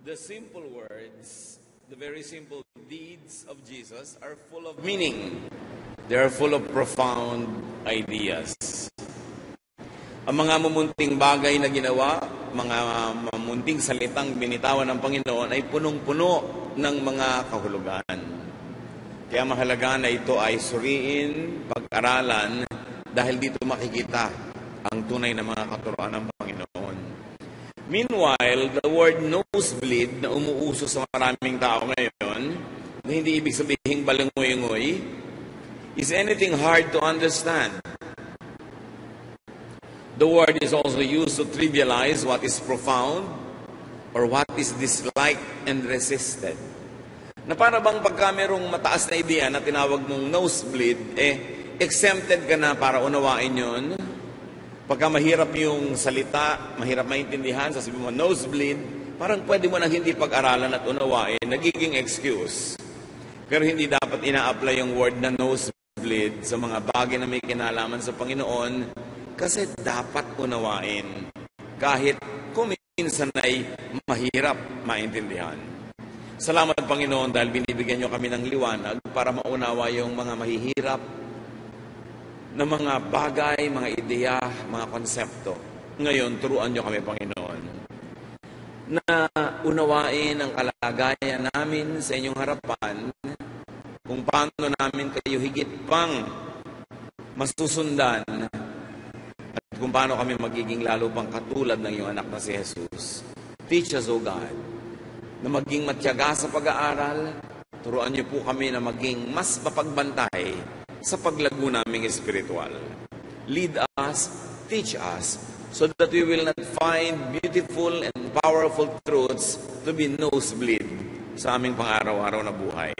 The simple words, the very simple deeds of Jesus are full of meaning. They are full of profound ideas. Ang mga mamunting bagay na ginawa, mga mamunting salitang binitawan ng Panginoon ay punong-puno ng mga kahulugan. Kaya mahalaga na ito ay suriin, pag-aralan, dahil dito makikita ang tunay na mga katuruan ng Panginoon. Meanwhile, the word nosebleed na umuuso sa maraming tao ngayon, na hindi ibig sabihin balangoy-ngoy, is anything hard to understand. The word is also used to trivialize what is profound or what is disliked and resisted. Na para bang pagka merong mataas na ideya na tinawag mong nosebleed, exempted ka na para unawain yun. Pagka mahirap yung salita, mahirap maintindihan, sasabihin mo nosebleed, parang pwede mo nang hindi pag-aralan at unawain, nagiging excuse. Pero hindi dapat ina-apply yung word na nosebleed sa mga bagay na may kinalaman sa Panginoon, kasi dapat unawain kahit kung minsan ay mahirap maintindihan. Salamat Panginoon dahil binibigyan niyo kami ng liwanag para maunawa yung mga mahihirap na mga bagay, mga ideya, mga konsepto. Ngayon, turuan niyo kami Panginoon na unawain ang kalagayan namin sa inyong harapan, kung paano namin kayo higit pang masusundan at kung paano kami magiging lalo pang katulad ng iyong anak na si Jesus. Teach us, O God, na maging matyaga sa pag-aaral. Turuan niyo po kami na maging mas mapagbantay sa paglago naming espiritual. Lead us, teach us, so that we will not find beautiful and powerful truths to be nosebleed sa aming pang-araw-araw na buhay.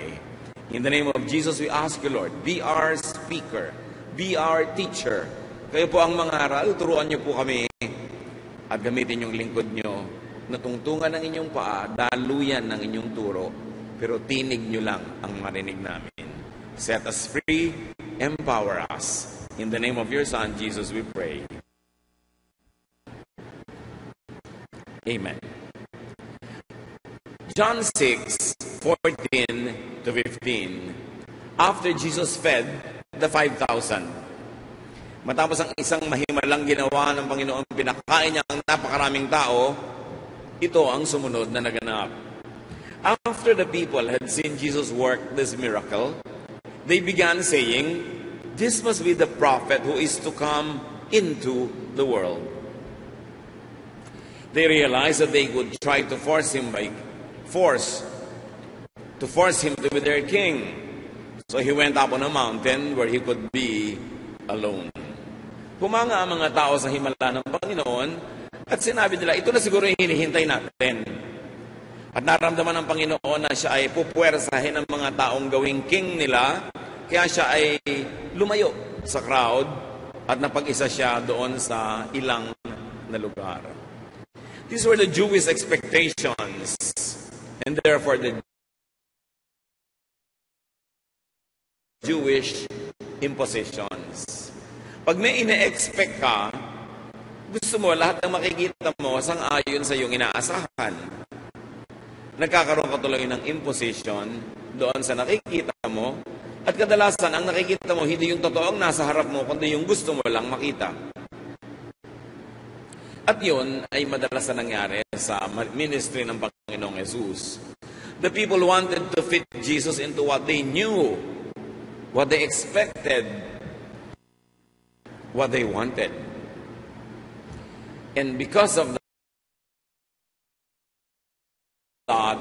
In the name of Jesus, we ask you, Lord, be our speaker, be our teacher. Kayo po ang mangaral, turuan niyo po kami at gamitin yung lingkod niyo na tungtungan ng inyong paa, daluyan ng inyong turo, pero tinig niyo lang ang marinig namin. Set us free, empower us. In the name of your Son, Jesus, we pray. Amen. John 6:14 to 15. After Jesus fed the 5,000, matapos ang isang mahimalang ginawa ng Panginoon, pinakain niya ang napakaraming tao, ito ang sumunod na naganap. After the people had seen Jesus work this miracle, they began saying, "This must be the prophet who is to come into the world." They realized that they would try to force him to be their king. So he went up on a mountain where he could be alone. Humanga ang mga tao sa himala ng Panginoon at sinabi nila, ito na siguro yung hinihintay natin. At naramdaman ng Panginoon na siya ay pupuwersahin ng mga taong gawing king nila, kaya siya ay lumayo sa crowd at napag-isa siya doon sa ilang na lugar. These were the Jewish expectations and therefore the Jewish impositions. Pag may ine-expect ka, gusto mo lahat ng makikita mo sang-ayon sa iyong inaasahan. Nagkakaroon ka tuloy ng imposition doon sa nakikita mo, at kadalasan ang nakikita mo hindi yung totoong nasa harap mo, kundi yung gusto mo lang makita. At yun ay madalas na nangyari sa ministry ng Panginoong Jesus. The people wanted to fit Jesus into what they knew, what they expected, what they wanted. And because of that,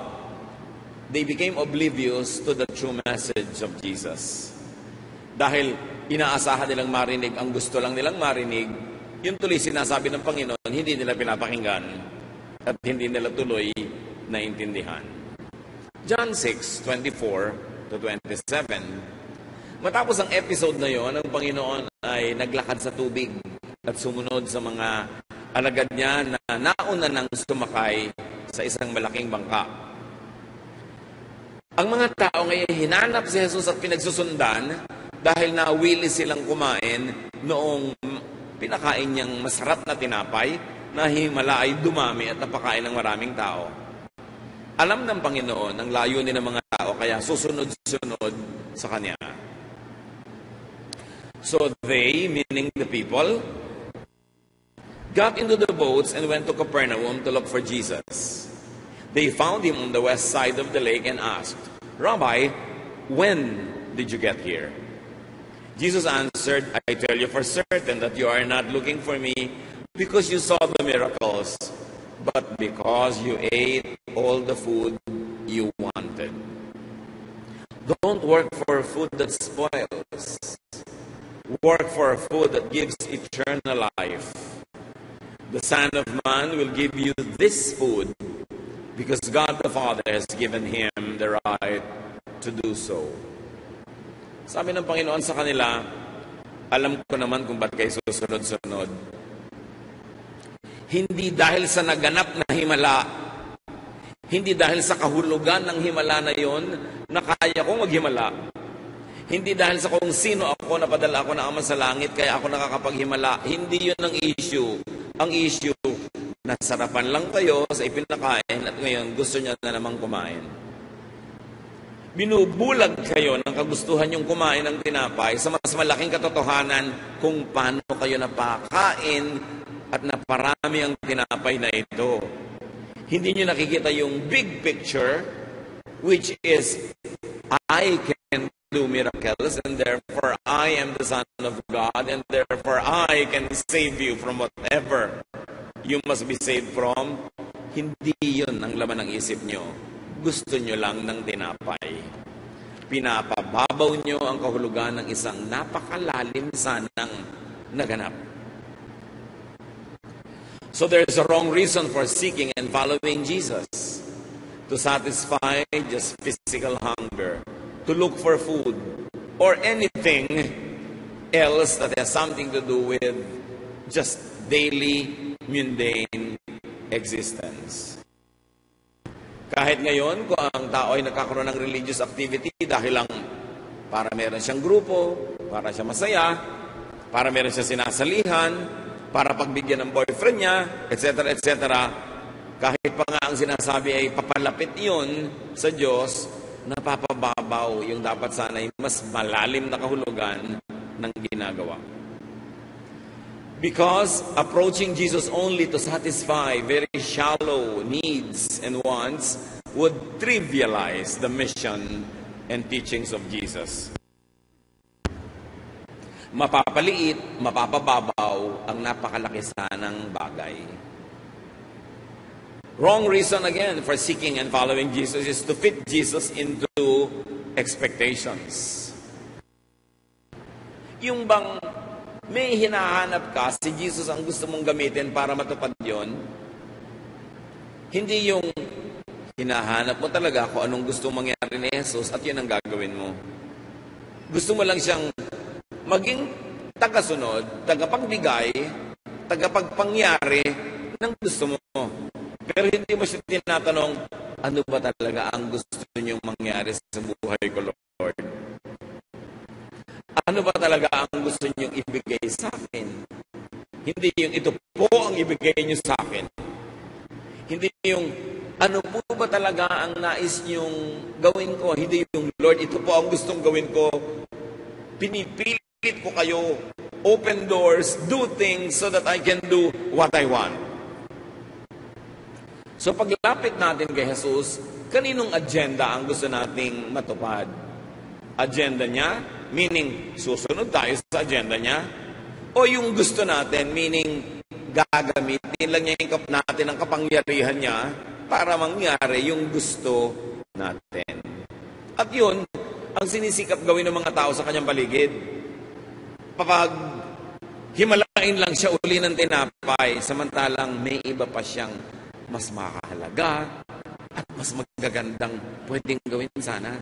they became oblivious to the true message of Jesus. Dahil inaasahan nilang marinig ang gusto lang nilang marinig, yung tuloy sinasabi ng Panginoon, hindi nila pinapakinggan at hindi nila tuloy naintindihan. John 6:24 to 27. Matapos ang episode na yon, ang Panginoon ay naglakad sa tubig at sumunod sa mga alagad niya na nauna nang sumakay sa isang malaking bangka. Ang mga tao ngayon hinanap si Jesus at pinagsusundan dahil nawili silang kumain noong pinakain niyang masarap na tinapay na himala ay dumami at napakain ng maraming tao. Alam ng Panginoon ang layunin ng mga tao, kaya susunod-sunod sa Kanya. So they, meaning the people, got into the boats and went to Capernaum to look for Jesus. They found him on the west side of the lake and asked, "Rabbi, when did you get here?" Jesus answered, "I tell you for certain that you are not looking for me because you saw the miracles, but because you ate all the food you wanted. Don't work for food that spoils. Work for food that gives eternal life. The Son of Man will give you this food because God the Father has given him the right to do so." Sabi ng Panginoon sa kanila, alam ko naman kung ba't kayo susunod-sunod. Hindi dahil sa naganap na himala, hindi dahil sa kahulugan ng himala na yon na kaya kong maghimala. Hindi dahil sa kung sino ako, napadala ako ng Ama sa langit, kaya ako nakakapaghimala. Hindi yun ang issue. Ang issue, nasarapan lang kayo sa ipinakain at ngayon gusto niya na namang kumain. Binubulag kayo ng kagustuhan yung kumain ng tinapay sa mas malaking katotohanan kung paano kayo napakain at naparami ang tinapay na ito. Hindi niyo nakikita yung big picture, which is, I can do miracles, and therefore I am the Son of God, and therefore I can save you from whatever you must be saved from. Hindi yun ang laman ng isip nyo. Gusto nyo lang ng tinapay. Pinapababaw nyo ang kahulugan ng isang napakalalim sanang naganap. So there's a wrong reason for seeking and following Jesus. To satisfy just physical hunger, to look for food, or anything else that has something to do with just daily, mundane existence. Kahit ngayon, kung ang tao ay nagkakaroon ng religious activity dahil lang para meron siyang grupo, para siya masaya, para meron siya sinasalihan, para pagbigyan ng boyfriend niya, etc., etc., kahit pa nga ang sinasabi ay papalapit yun sa Diyos, napapababaw yung dapat sana ay mas malalim na kahulugan ng ginagawa. Because approaching Jesus only to satisfy very shallow needs and wants would trivialize the mission and teachings of Jesus. Mapapaliit, mapapababaw ang napakalaki sanang bagay. Wrong reason again for seeking and following Jesus is to fit Jesus into expectations. Yung bang may hinahanap ka, si Jesus ang gusto mong gamitin para matupad yon. Hindi yung hinahanap mo talaga kung anong gusto mangyari ni Jesus at yun ang gagawin mo. Gusto mo lang siyang maging tagasunod, tagapagbigay, tagapagpangyari ng gusto mo. Pero hindi mo siya tinatanong, ano ba talaga ang gusto niyong mangyari sa buhay ko, Lord? Ano ba talaga ang gusto niyong ibigay sa akin? Hindi yung ito po ang ibigay niyo sa akin. Hindi yung ano po ba talaga ang nais niyong gawin ko? Hindi yung Lord, ito po ang gustong gawin ko. Pinipilit ko kayo. Open doors, do things so that I can do what I want. So paglapit natin kay Jesus, kaninong agenda ang gusto nating matupad? Agenda niya, meaning susunod tayo sa agenda niya? O yung gusto natin, meaning gagamitin lang niya yung natin ang kapangyarihan niya para mangyari yung gusto natin. At yun, ang sinisikap gawin ng mga tao sa kanyang paligid. Kapag himalain lang siya uli ng tinapay, samantalang may iba pa siyang mas makahalaga at mas magagandang pwedeng gawin sana.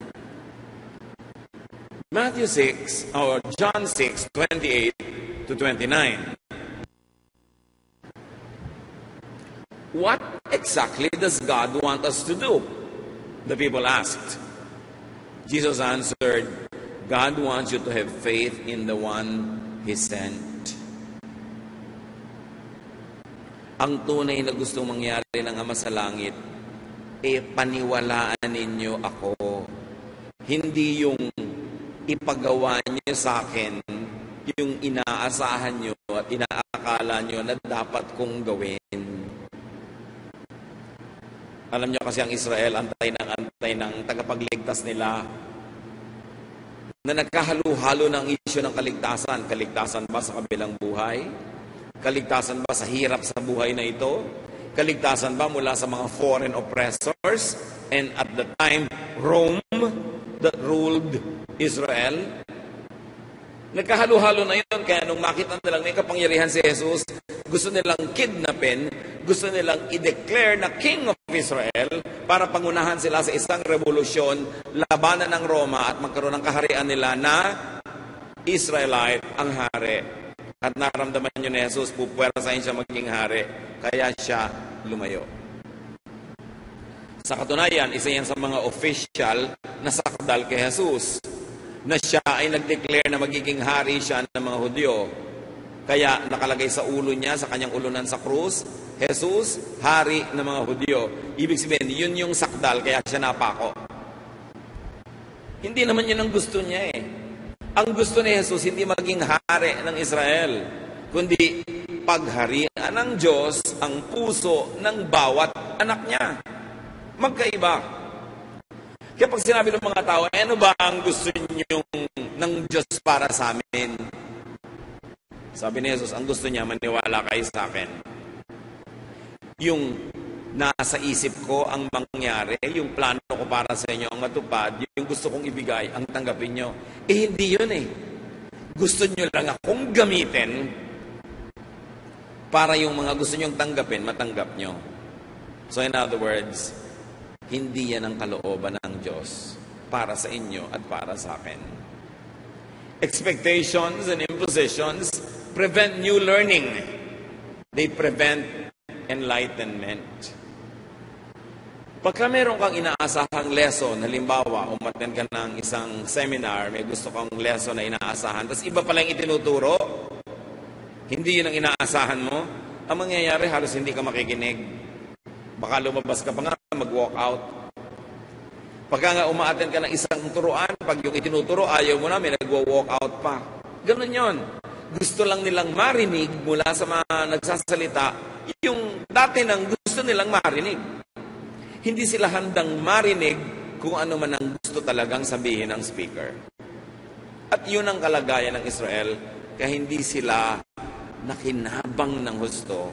Matthew 6 or John 6:28 to 29. What exactly does God want us to do? The people asked. Jesus answered, God wants you to have faith in the one He sent. Ang tunay na gustong mangyari ng Ama sa langit paniwalaan ninyo ako. Hindi yung ipagawa niyo sa akin yung inaasahan niyo at inaakala niyo na dapat kong gawin. Alam niyo kasi ang Israel, antay ng tagapagligtas nila na nagkahalo-halo ng isyu ng kaligtasan. Kaligtasan ba sa kabilang buhay? Kaligtasan ba sa hirap sa buhay na ito? Kaligtasan ba mula sa mga foreign oppressors? And at the time, Rome that ruled Israel? Nagkahalo-halo na yun. Kaya nung makita nilang may kapangyarihan si Jesus, gusto nilang kidnapin, gusto nilang i-declare na King of Israel para pangunahan sila sa isang revolusyon, labanan ng Roma at magkaroon ng kaharian nila na Israelite ang hari. At naramdaman nyo ni Jesus, pupwersahin siya maging hari. Kaya siya lumayo. Sa katunayan, isa yan sa mga official na sakdal kay Jesus, na siya ay nag-declare na magiging hari siya ng mga Hudyo. Kaya nakalagay sa ulo niya, sa kanyang ulunan sa krus, Jesus, hari ng mga Hudyo. Ibig sabihin, yun yung sakdal, kaya siya napako. Hindi naman yun ang gusto niya eh. Ang gusto ni Jesus, hindi maging hari ng Israel, kundi pagharian ng Diyos ang puso ng bawat anak niya. Magkaiba. Kaya pag sinabi ng mga tao, ano ba ang gusto niyo ng Diyos para sa amin? Sabi ni Jesus, ang gusto niya, maniwala kayo sa akin. Yung nasa isip ko ang mangyari, yung plano ko para sa inyo ang matupad, yung gusto kong ibigay, ang tanggapin nyo. Hindi yun eh. Gusto nyo lang akong gamitin para yung mga gusto nyong tanggapin, matanggap nyo. So in other words, hindi yan ang kalooban ng Diyos para sa inyo at para sa akin. Expectations and impositions prevent new learning. They prevent enlightenment. Pagka meron kang inaasahang lesson, halimbawa, umattend ka ng isang seminar, may gusto kang lesson na inaasahan, tapos iba pala yung itinuturo, hindi yun ang inaasahan mo, ang mangyayari, halos hindi ka makikinig. Baka lumabas ka pa nga, mag-walk out. Pagka nga umaattend ka ng isang turuan, pag yung itinuturo, ayaw mo na, may nag-walk out pa. Ganun yon. Gusto lang nilang marinig mula sa mga nagsasalita, yung dati nang gusto nilang marinig. Hindi sila handang marinig kung ano man ang gusto talagang sabihin ng speaker. At yun ang kalagayan ng Israel, kaya hindi sila nakinabang ng husto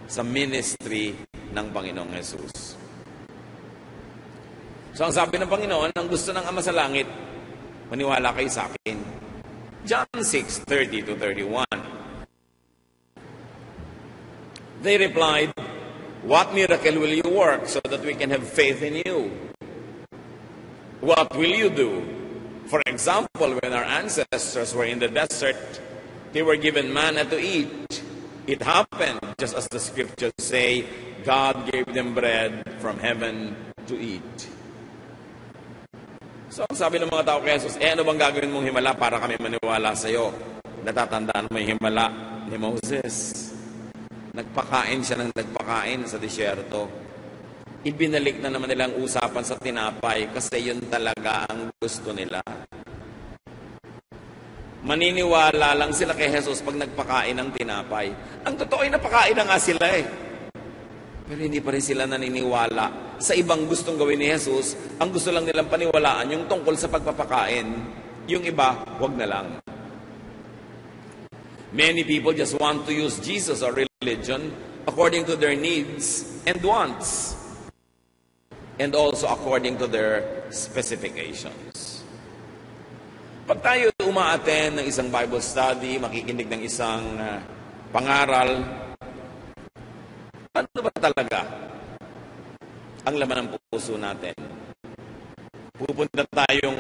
sa ministry ng Panginoong Jesus. So ang sabi ng Panginoon, ang gusto ng Ama sa Langit, maniwala kayo sa akin. John 6:30-31. They replied, "What miracle will you work so that we can have faith in you? What will you do? For example, when our ancestors were in the desert, they were given manna to eat. It happened, just as the scriptures say, God gave them bread from heaven to eat." So, ang sabi ng mga tao kay Jesus, ano bang gagawin mong himala para kami maniwala sa iyo? Natatandaan mo yung himala ni Moses. Nagpakain siya ng nagpakain sa disyerto. Ibinalik na naman nilang usapan sa tinapay kasi yun talaga ang gusto nila. Maniniwala lang sila kay Jesus pag nagpakain ng tinapay. Ang totoo ay napakain na nga sila eh. Pero hindi pa rin sila naniniwala sa ibang gustong gawin ni Jesus. Ang gusto lang nilang paniwalaan yung tungkol sa pagpapakain. Yung iba, wag na lang. Many people just want to use Jesus or religion according to their needs and wants. And also according to their specifications. Pag tayo umaattend ng isang Bible study, makikinig ng isang pangaral, ano ba talaga ang laman ng puso natin? Pupunta tayong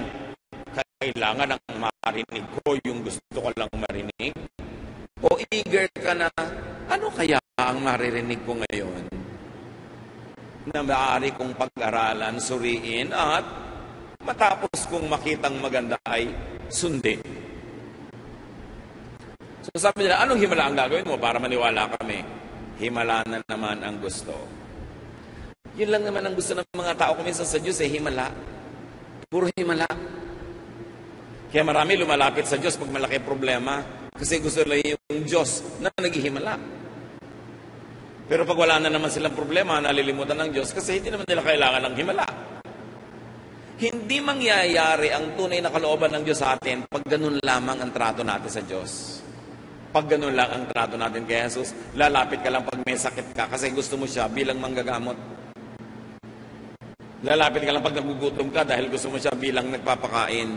kailangan ang marinig ko, yung gusto ko lang marinig? O eager ka na, ano kaya ang maririnig ko ngayon? Na maaari kong pag-aralan, suriin, at matapos kong makitang maganda ay sundin. So sabi nila, anong himala ang gagawin mo para maniwala kami? Himala na naman ang gusto. Yun lang naman ang gusto ng mga tao kuminsan sa Diyos, himala. Puro himala. Kaya marami lumalapit sa Diyos pag malaki problema kasi gusto nila yung Diyos na naghihimala. Pero pag wala na naman silang problema, nalilimutan ng Diyos kasi hindi naman nila kailangan ng himala. Hindi mangyayari ang tunay na kalooban ng Diyos sa atin pag ganun lamang ang trato natin sa Diyos. Pag ganun lang ang trato natin kay Jesus, lalapit ka lang pag may sakit ka kasi gusto mo siya bilang manggagamot. Lalapit ka lang pag nagugutom ka dahil gusto mo siya bilang nagpapakain.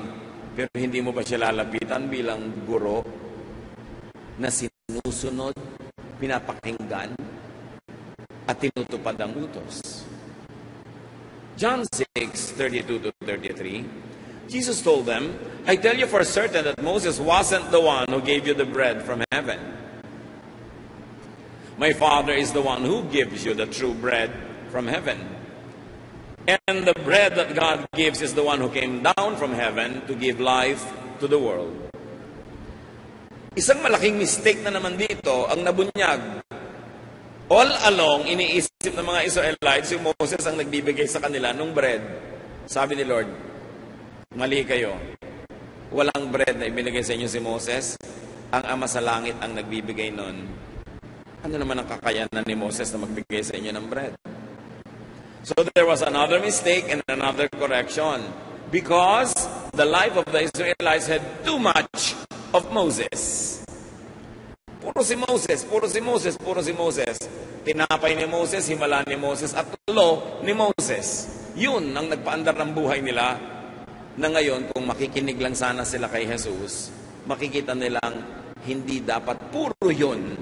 Pero hindi mo ba siya lalapitan bilang guro na sinusunod, pinapakinggan, at tinutupad ang utos? John 6:32-33, Jesus told them, I tell you for certain that Moses wasn't the one who gave you the bread from heaven. My Father is the one who gives you the true bread from heaven. And the bread that God gives is the one who came down from heaven to give life to the world. Isang malaking mistake na naman dito ang nabunyag. All along, iniisip ng mga Israelites, si Moses ang nagbibigay sa kanila ng bread. Sabi ni Lord, mali kayo. Walang bread na ibinigay sa inyo si Moses. Ang Ama sa Langit ang nagbibigay nun. Ano naman ang kakayanan ni Moses na magbigay sa inyo ng bread? So there was another mistake and another correction. Because the life of the Israelites had too much of Moses. Puro si Moses, puro si Moses, puro si Moses. Tinapay ni Moses, himala ni Moses, at law ni Moses. Yun ang nagpaandar ng buhay nila na ngayon kung makikinig lang sana sila kay Jesus, makikita nilang hindi dapat puro yun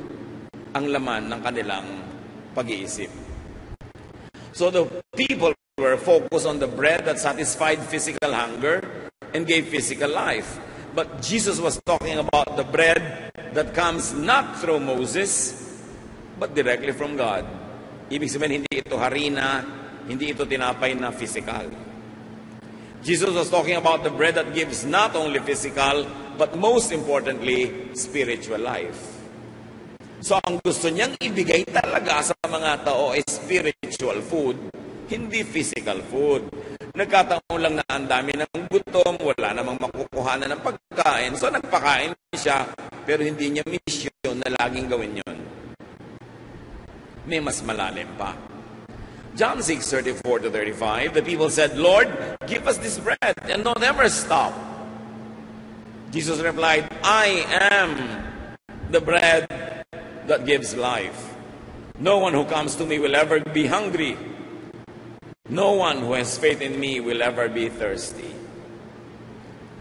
ang laman ng kanilang pag-iisip. So the people were focused on the bread that satisfied physical hunger and gave physical life. But Jesus was talking about the bread that comes not through Moses, but directly from God. Ibig sabihin, hindi ito harina, hindi ito tinapay na physical. Jesus was talking about the bread that gives not only physical, but most importantly, spiritual life. So ang gusto niyang ibigay talaga sa mga tao ay spiritual food, hindi physical food. Nagkataon lang na ang dami ng gutom, wala namang makukuhanan ng pagkain. So nagpakain siya, pero hindi niya mission na laging gawin yon. May mas malalim pa. John 6:34-35, the people said, Lord, give us this bread and don't ever stop. Jesus replied, I am the bread that gives life. No one who comes to me will ever be hungry. No one who has faith in me will ever be thirsty.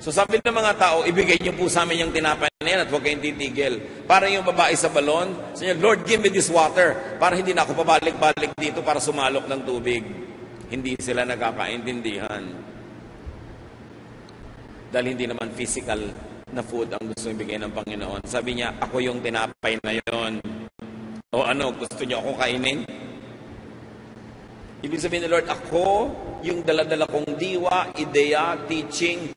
So sabi ng mga tao, ibigay niyo po sa amin yung tinapay na yan at huwag kayong titigil. Para yung babae sa balon, sabi niya, Lord, give me this water para hindi na ako pabalik-balik dito para sumalok ng tubig. Hindi sila nagkakaintindihan. Dahil hindi naman physical na food ang gusto ibigay ng Panginoon. Sabi niya, ako yung tinapay na yon. O ano, gusto niyo akong kainin? Ibig sabihin ni Lord, ako yung daladala kong diwa, ideya, teaching,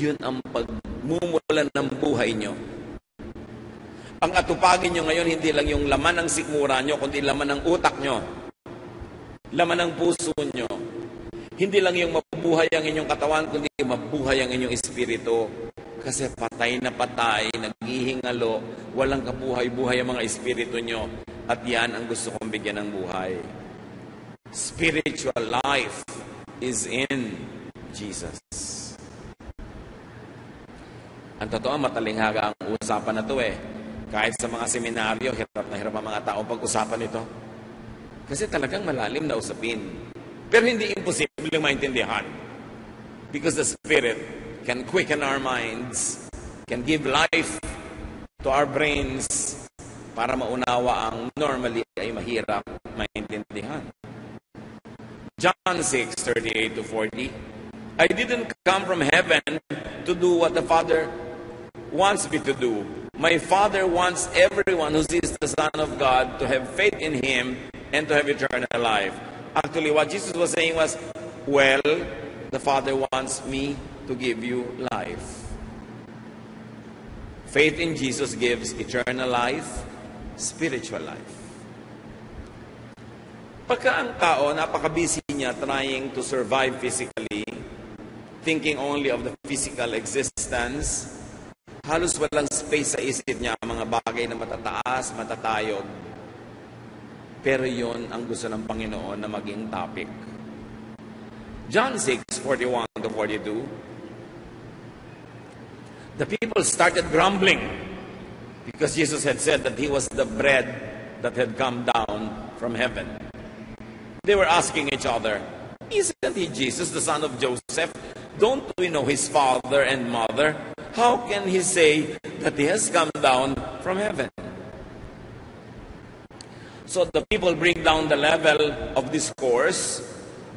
yun ang pagmumulan ng buhay nyo. Ang atupagin nyo ngayon, hindi lang yung laman ng sikmura nyo, kundi laman ng utak nyo. Laman ng puso nyo. Hindi lang yung mabuhay ang inyong katawan, kundi mabuhay ang inyong espiritu. Kasi patay na patay, naghihingalo, walang kabuhay-buhay ang mga espiritu nyo. At yan ang gusto kong bigyan ng buhay. Spiritual life is in Jesus. Ang totoo, matalinghaga ang usapan na to eh. Kahit sa mga seminaryo, hirap na hirap ang mga tao pag-usapan ito. Kasi talagang malalim na usapin. Pero hindi imposible maintindihan. Because the Spirit can quicken our minds, can give life to our brains para maunawa ang normally ay mahirap maintindihan. John 6:38-40, I didn't come from heaven to do what the Father wants me to do. My Father wants everyone who sees the Son of God to have faith in Him and to have eternal life. Actually, what Jesus was saying was, well, the Father wants me to give you life. Faith in Jesus gives eternal life, spiritual life. Pagka ang tao, napaka-busy niya trying to survive physically, thinking only of the physical existence, halos walang space sa isip niya ang mga bagay na matataas, matatayog. Pero yon ang gusto ng Panginoon na maging topic. John 6:41-42, the people started grumbling because Jesus had said that He was the bread that had come down from heaven. They were asking each other, isn't He Jesus, the son of Joseph? Don't we know His father and mother? How can He say that He has come down from heaven? So the people bring down the level of discourse.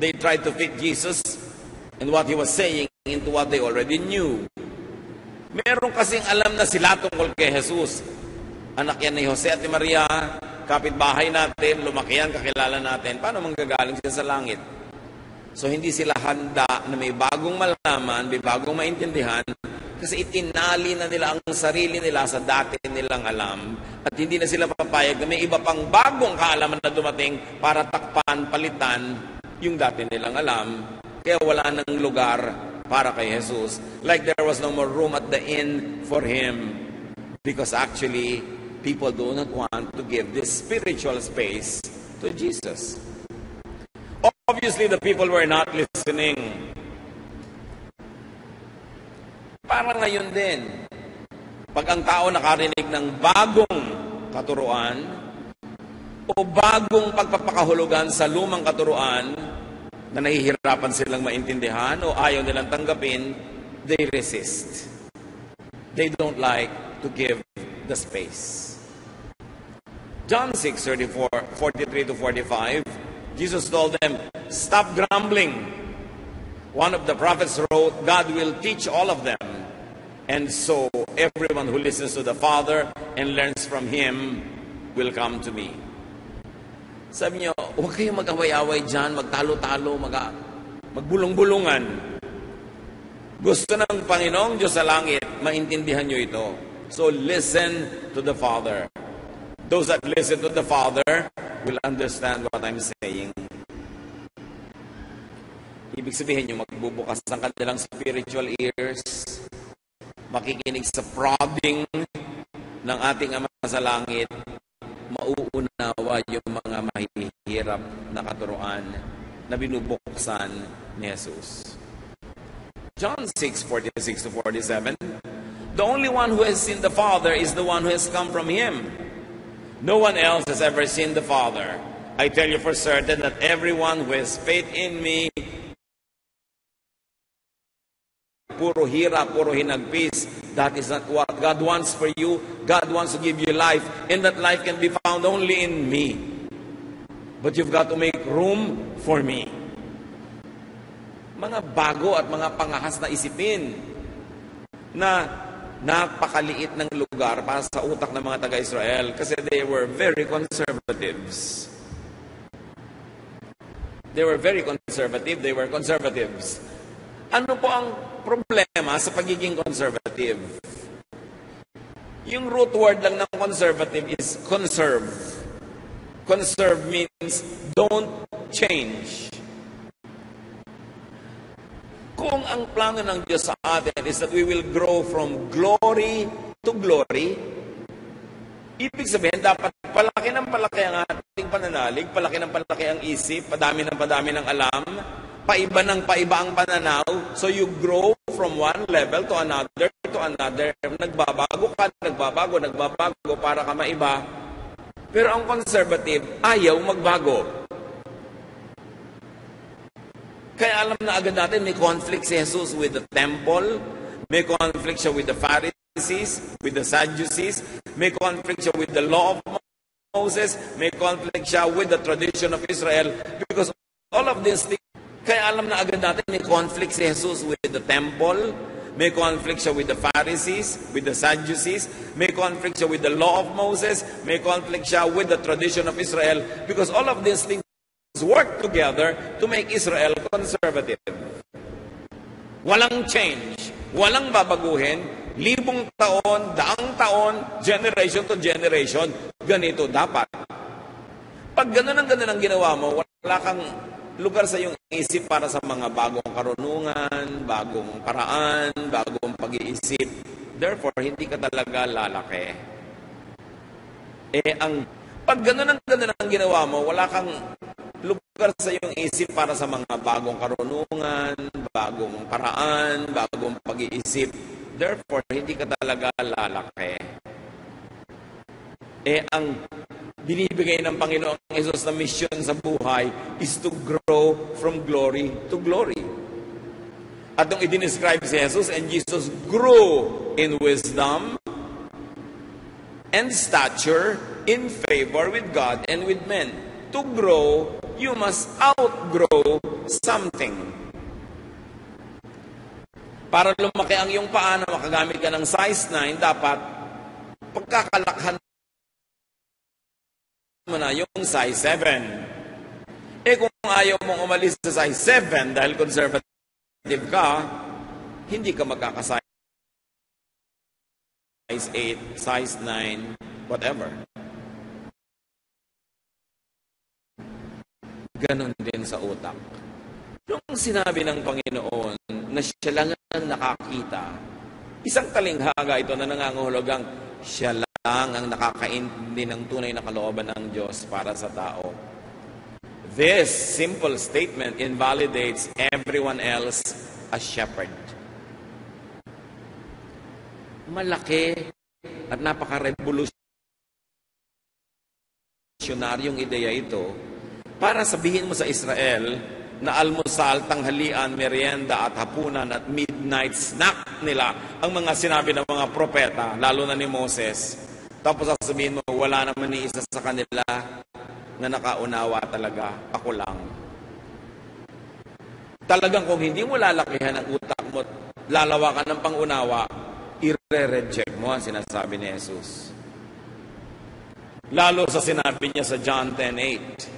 They tried to fit Jesus and what He was saying into what they already knew. Meron kasing alam na sila tungkol kay Jesus. Anak yan ni Jose at ni Maria, kapitbahay natin, lumaki yan, kakilala natin. Paano manggagaling siya sa langit? So hindi sila handa na may bagong malaman, may bagong maintindihan, kasi itinali na nila ang sarili nila sa dati nilang alam. At hindi na sila papayag na may iba pang bagong kaalaman na dumating para takpan, palitan yung dati nilang alam. Kaya wala nang lugar para kay Jesus. Like there was no more room at the inn for Him. Because actually, people do not want to give this spiritual space to Jesus. Obviously, the people were not listening. Parang ngayon din, pag ang tao nakarinig ng bagong katuruan o bagong pagpapakahulugan sa lumang katuruan na nahihirapan silang maintindihan o ayaw nilang tanggapin, they resist. They don't like to give the space. John 6:43-45, Jesus told them, stop grumbling. One of the prophets wrote, God will teach all of them. And so everyone who listens to the Father and learns from Him will come to me. Sabi niyo, huwag kayong mag-away-away dyan, magtalo-talo, magbulong-bulungan. Gusto ng Panginoong Diyos sa langit, maintindihan niyo ito. So listen to the Father. Those that listen to the Father will understand what I'm saying. Ibig sabihin yung magbubukas ng kanilang spiritual ears, makikinig sa prodding ng ating Ama sa langit, mauunawa yung mga mahihirap na katuruan na binubuksan ni Jesus. John 6:46-47, the only one who has seen the Father is the one who has come from Him. No one else has ever seen the Father. I tell you for certain that everyone who has faith in me, puro hirap, puro hinagpis, that is not what God wants for you. God wants to give you life, and that life can be found only in me. But you've got to make room for me. Mga bago at mga pangahas na isipin na napakaliit ng lugar para sa utak ng mga taga-Israel kasi they were very conservatives. They were very conservative. They were conservatives. Ano po ang problema sa pagiging conservative? Yung root word lang ng conservative is conserve. Conserve means don't change. Kung ang plano ng Diyos sa atin is that we will grow from glory to glory, ibig sabihin, dapat palaki ng palaki ang ating pananalig, palaki ng palaki ang isip, padami ng alam, paiba ng paiba ang pananaw, so you grow from one level to another, nagbabago para ka maiba. Pero ang conservative, ayaw magbago. Kaya alam na agad natin, may conflict si Jesus with the temple, may conflict siya with the Pharisees, with the Sadducees, may conflict siya with the law of Moses, may conflict siya with the tradition of Israel, because all of these things, kaya alam na agad natin, may conflict si Jesus with the temple, may conflict siya with the Pharisees, with the Sadducees, may conflict siya with the law of Moses, may conflict siya with the tradition of Israel, because all of these things work together to make Israel conservative. Walang change, walang babaguhin, 1,000 taon, 100 taon, generation to generation, ganito dapat. Pag ganun ang ginawa mo, wala kang lugar sa iyong isip para sa mga bagong karunungan, bagong paraan, bagong pag-iisip. Therefore, hindi ka talaga lalaki. Pag ganun ang ginawa mo, wala kang lugar sa iyong isip para sa mga bagong karunungan, bagong paraan, bagong pag-iisip. Therefore, hindi ka talaga lalaki. Ang binibigay ng Panginoong Hesus na mission sa buhay is to grow from glory to glory. At nung i-describe si Jesus, and Jesus grew in wisdom and stature in favor with God and with men. To grow, you must outgrow something. Para lumaki ang iyong paa na makagamit ka ng size 9, dapat pagkakalakhan mo na yung size 7. Kung ayaw mong umalis sa size 7 dahil conservative ka, hindi ka magkakasize 8, size 9, whatever. Ganon din sa utak. Nung sinabi ng Panginoon na siya lang ang nakakita, isang talinghaga ito na nangangahulugang siya lang ang nakakaintindi ng tunay na kalooban ng Diyos para sa tao. This simple statement invalidates everyone else as shepherd. Malaki at napaka-revolutionaryong ideya ito para sabihin mo sa Israel na almusal, tanghalian, merienda at hapunan at midnight snack nila ang mga sinabi ng mga propeta, lalo na ni Moses. Tapos sasabihin mo, wala naman ni isa sa kanila na nakaunawa talaga, ako lang. Talagang kung hindi mo lalakihan ang utak mo, lalawakan ng pangunawa, i-reject mo ang sinasabi ni Jesus. Lalo sa sinabi niya sa John 10:8,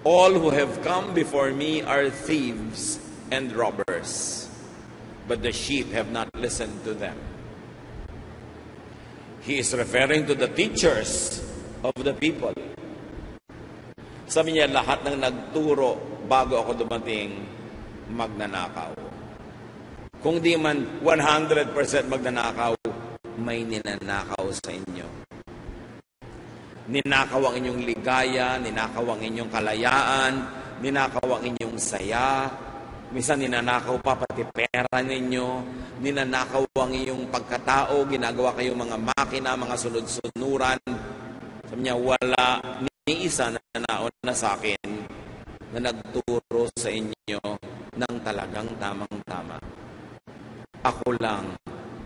all who have come before me are thieves and robbers, but the sheep have not listened to them. He is referring to the teachers of the people. Sabi niya, lahat ng nagturo bago ako dumating, magnanakaw. Kung di man 100% magnanakaw, may ninanakaw sa inyo. Ninakaw ang inyong ligaya, ninakaw ang inyong kalayaan, ninakaw ang inyong saya, minsan ninanakaw pa pati pera ninyo, ninanakaw ang iyong pagkatao, ginagawa kayong mga makina, mga sunod-sunuran. Sabi niya, wala ni isa na nauna sa akin na nagturo sa inyo ng talagang tamang-tama. Ako lang,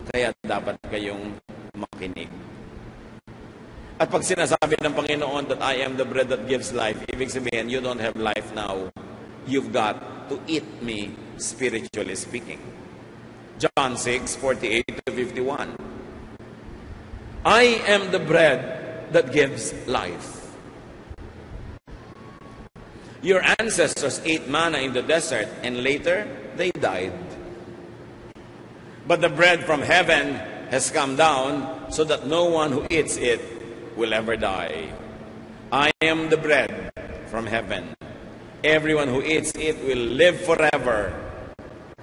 kaya dapat kayong makinig. At pag sinasabi ng Panginoon that I am the bread that gives life, ibig sabihin, you don't have life now. You've got to eat me, spiritually speaking. John 6:48-51. I am the bread that gives life. Your ancestors ate manna in the desert, and later they died. But the bread from heaven has come down so that no one who eats it will ever die. I am the bread from heaven. Everyone who eats it will live forever.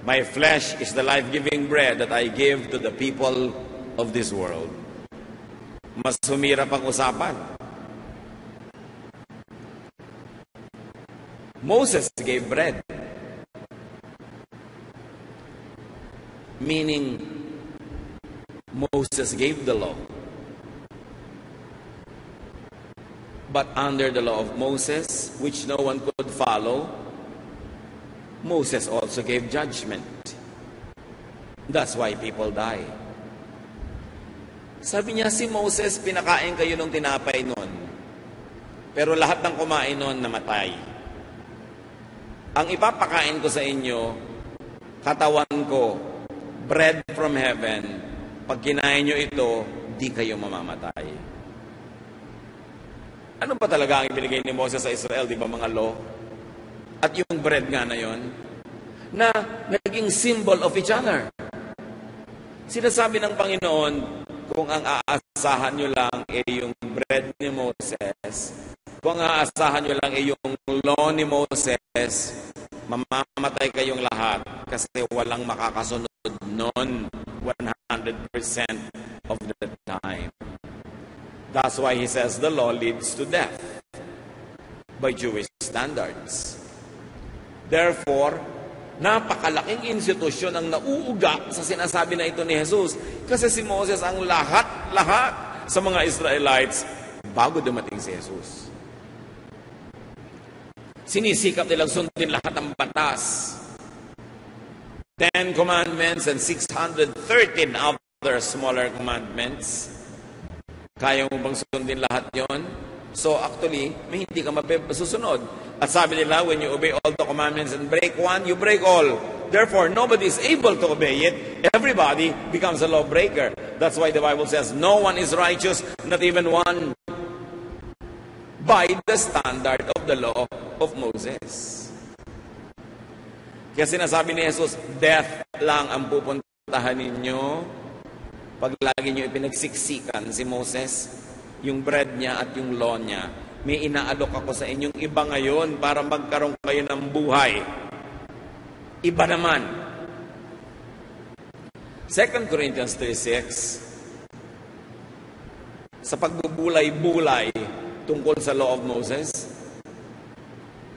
My flesh is the life-giving bread that I give to the people of this world. Mas humirap ang usapan. Moses gave bread. Meaning, Moses gave the law. But under the law of Moses, which no one could follow, Moses also gave judgment. That's why people die. Sabi niya, si Moses, pinakain kayo ng tinapay nun. Pero lahat ng kumain nun, namatay. Ang ipapakain ko sa inyo, katawan ko, bread from heaven. Pag kinain nyo ito, di kayo mamamatay. Ano ba talaga ang ibinigay ni Moses sa Israel, di ba mga law? At yung bread nga na yon, na naging symbol of each other. Sinasabi ng Panginoon, kung ang aasahan nyo lang ay yung bread ni Moses, Kung aasahan nyo lang yung law ni Moses, mamamatay kayong lahat kasi walang makakasunod nun 100% of the time. That's why he says the law leads to death by Jewish standards. Therefore, napakalaking institusyon ang nauuga sa sinasabi na ito ni Jesus. Kasi si Moses ang lahat sa mga Israelites bago dumating si Jesus. Sinisikap nilang sundin lahat ng batas. 10 commandments and 613 other smaller commandments. Kaya mo bang sundin lahat yon? So actually, may hindi ka masusunod. At sabi nila, when you obey all the commandments and break one, you break all. Therefore, nobody is able to obey it. Everybody becomes a lawbreaker. That's why the Bible says, no one is righteous, not even one, by the standard of the law of Moses. Kaya sinasabi ni Jesus, death lang ang pupuntahan ninyo pag lagi nyo ipinagsiksikan si Moses, yung bread niya at yung law niya. May inaalok ako sa inyong iba ngayon para magkaroon kayo ng buhay. Iba naman. 2 Corinthians 3:6, sa pagbubulay-bulay tungkol sa law of Moses,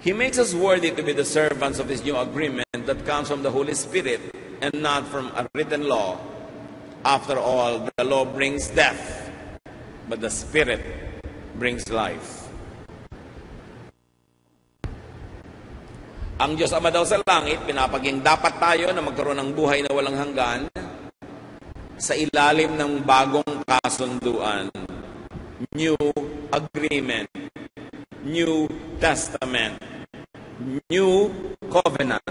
he makes us worthy to be the servants of this new agreement that comes from the Holy Spirit and not from a written law. After all, the law brings death, but the Spirit brings life. Ang Diyos Ama daw sa langit, pinapaging dapat tayo na magkaroon ng buhay na walang hanggan sa ilalim ng bagong kasunduan. New agreement, New Testament, New Covenant.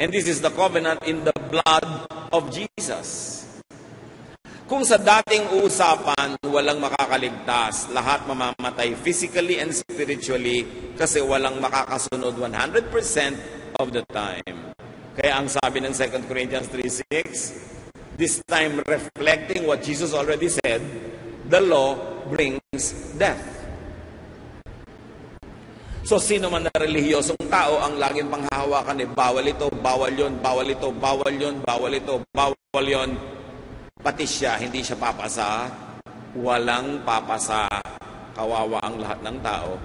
And this is the covenant in the blood of Jesus. Kung sa dating usapan, walang makakaligtas, lahat mamamatay physically and spiritually kasi walang makakasunod 100% of the time. Kaya ang sabi ng 2 Corinthians 3:6, this time reflecting what Jesus already said, the law brings death. So sino man na relihiyosong tao ang laging panghahawakan ni bawal ito, bawal yon, bawal ito, bawal yon, bawal ito, bawal yon, pati siya, hindi siya papasa, walang papasa, kawawa ang lahat ng tao.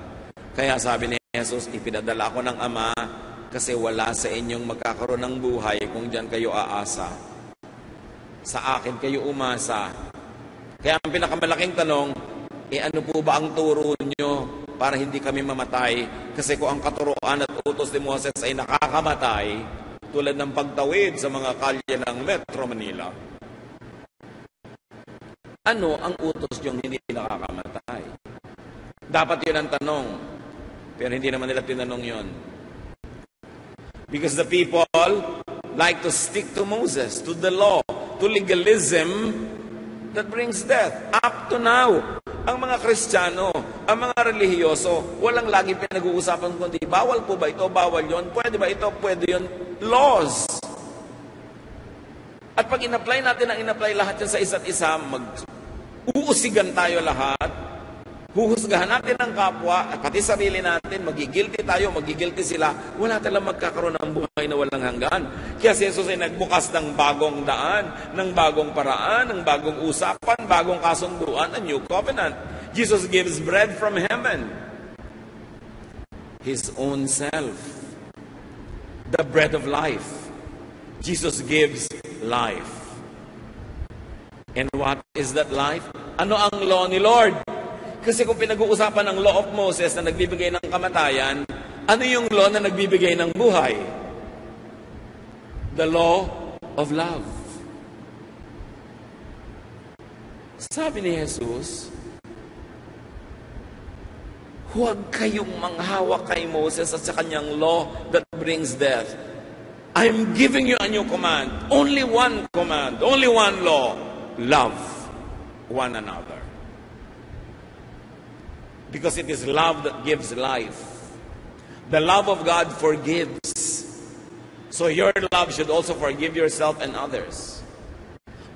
Kaya sabi ni Jesus, ipinadala ako ng Ama kasi wala sa inyong magkakaroon ng buhay kung diyan kayo aasa. Sa akin kayo umasa. Kaya ang pinakamalaking tanong, ano po ba ang turo nyo para hindi kami mamatay? Kasi kung ang katuruan at utos ni Moses ay nakakamatay, tulad ng pagtawid sa mga kalye ng Metro Manila, ano ang utos niyong hindi nakakamatay? Dapat yun ang tanong. Pero hindi naman nila tinanong yun. Because the people like to stick to Moses, to the law, to legalism that brings death. Up to now, ang mga Kristiyano, ang mga relihiyoso, walang lagi pinag-uusapan kundi, bawal po ba ito, bawal yon, pwede ba ito, pwede yon, laws. At pag in-apply natin ang in-apply lahat yan sa isa't isa, uusigan tayo lahat, huhusgahan natin ang kapwa, at pati sarili natin, magigilty tayo, magigilty sila, wala talang magkakaroon ng buhay na walang hanggan. Kaya si Jesus ay nagbukas ng bagong daan, ng bagong paraan, ng bagong usapan, bagong kasunduan, a new covenant. Jesus gives bread from heaven, His own self, the bread of life. Jesus gives life. And what is that life? Ano ang law ni Lord? Kasi kung pinag-uusapan ng law of Moses na nagbibigay ng kamatayan, ano yung law na nagbibigay ng buhay? The law of love. Sabi ni Jesus, huwag kayong manghawak kay Moses at sa kanyang law that brings death. I'm giving you a new command. Only one command. Only one law. Love one another. Because it is love that gives life. The love of God forgives. So your love should also forgive yourself and others.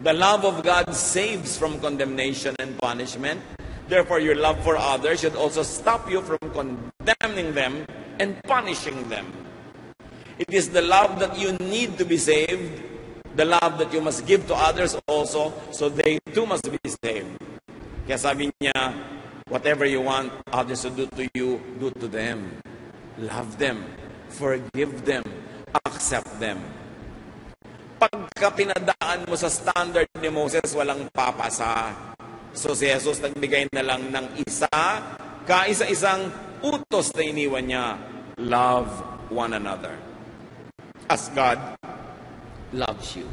The love of God saves from condemnation and punishment. Therefore, your love for others should also stop you from condemning them and punishing them. It is the love that you need to be saved, the love that you must give to others also, so they too must be saved. Kaya sabi niya, whatever you want others to do to you, do to them. Love them, forgive them, accept them. Pagka pinadaan mo sa standard ni Moses, walang papasa. So si Jesus nagbigay na lang ng isa, kaisa-isang utos na iniwan niya. Love one another as God loves you.